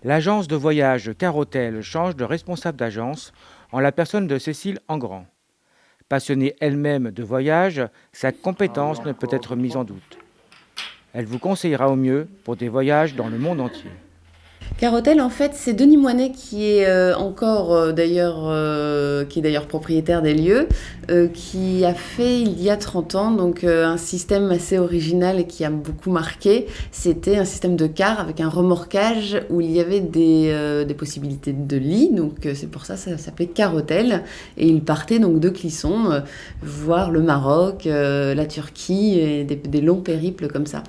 L'agence de voyage Carrotel change de responsable d'agence en la personne de Cécile Engrand. Passionnée elle-même de voyage, sa compétence ne peut être mise en doute. Elle vous conseillera au mieux pour des voyages dans le monde entier. Carrotel, en fait, c'est Denis Moinet qui est encore qui est d'ailleurs propriétaire des lieux, qui a fait il y a 30 ans donc un système assez original et qui a beaucoup marqué. C'était un système de car avec un remorquage où il y avait des possibilités de lit, donc c'est pour ça que ça s'appelait Carrotel. Et il partait donc de Clisson, voir le Maroc, la Turquie et des longs périples comme ça.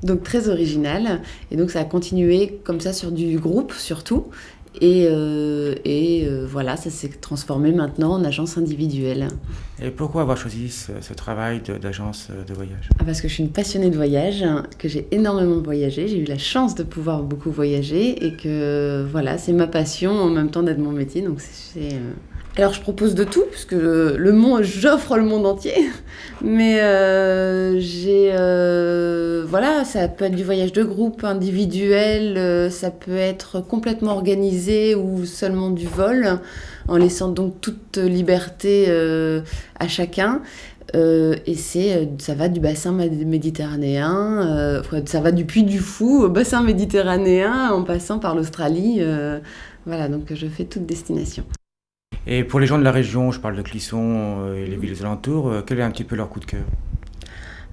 Donc très original. Et donc ça a continué comme ça sur du groupe surtout. Voilà, ça s'est transformé maintenant en agence individuelle. Et pourquoi avoir choisi ce travail d'agence de voyage? Ah, parce que je suis une passionnée de voyage, que j'ai énormément voyagé. J'ai eu la chance de pouvoir beaucoup voyager et que voilà, c'est ma passion en même temps d'être mon métier. Donc Alors je propose de tout, puisque j'offre le monde entier, mais voilà, ça peut être du voyage de groupe, individuel, ça peut être complètement organisé ou seulement du vol, en laissant donc toute liberté à chacun. Ça va du bassin méditerranéen, ça va du Puy du Fou au bassin méditerranéen en passant par l'Australie. Voilà, donc je fais toute destination. Et pour les gens de la région, je parle de Clisson et les villes alentours, quel est un petit peu leur coup de cœur?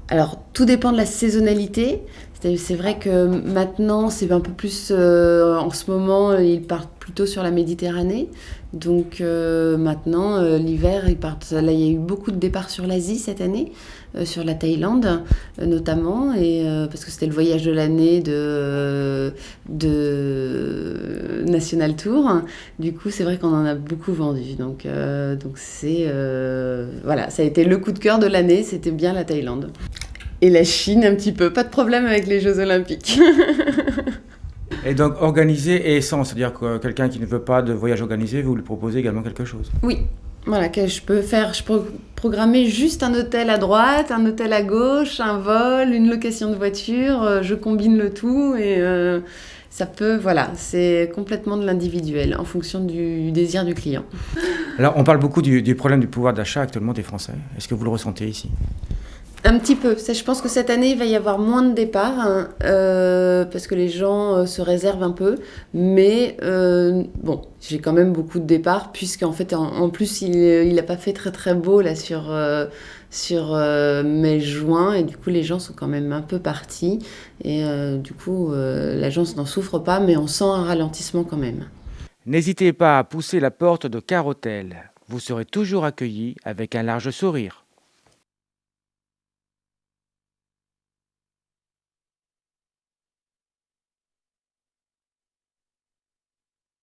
Alors, tout dépend de la saisonnalité. C'est vrai que maintenant, c'est un peu plus. En ce moment, ils partent plutôt sur la Méditerranée. Donc, maintenant, l'hiver, ils partent. Là, il y a eu beaucoup de départs sur l'Asie cette année, sur la Thaïlande notamment, parce que c'était le voyage de l'année de National Tour. Du coup, c'est vrai qu'on en a beaucoup vendu. Voilà, ça a été le coup de cœur de l'année. C'était bien la Thaïlande. Et la Chine, un petit peu. Pas de problème avec les Jeux Olympiques. Et donc organisé et sans, c'est-à-dire que quelqu'un qui ne veut pas de voyage organisé, vous lui proposez également quelque chose. Oui. Voilà, je peux programmer juste un hôtel à droite, un hôtel à gauche, un vol, une location de voiture. Je combine le tout et ça peut, voilà, c'est complètement de l'individuel en fonction du désir du client. Alors on parle beaucoup du problème du pouvoir d'achat actuellement des Français. Est-ce que vous le ressentez ici? Un petit peu. Je pense que cette année, il va y avoir moins de départs hein, parce que les gens se réservent un peu. Mais bon, j'ai quand même beaucoup de départs puisqu'en fait, en plus, il n'a pas fait très très beau là sur mai-juin et du coup, les gens sont quand même un peu partis. Et du coup, l'agence n'en souffre pas, mais on sent un ralentissement quand même. N'hésitez pas à pousser la porte de Carrotel. Vous serez toujours accueillis avec un large sourire.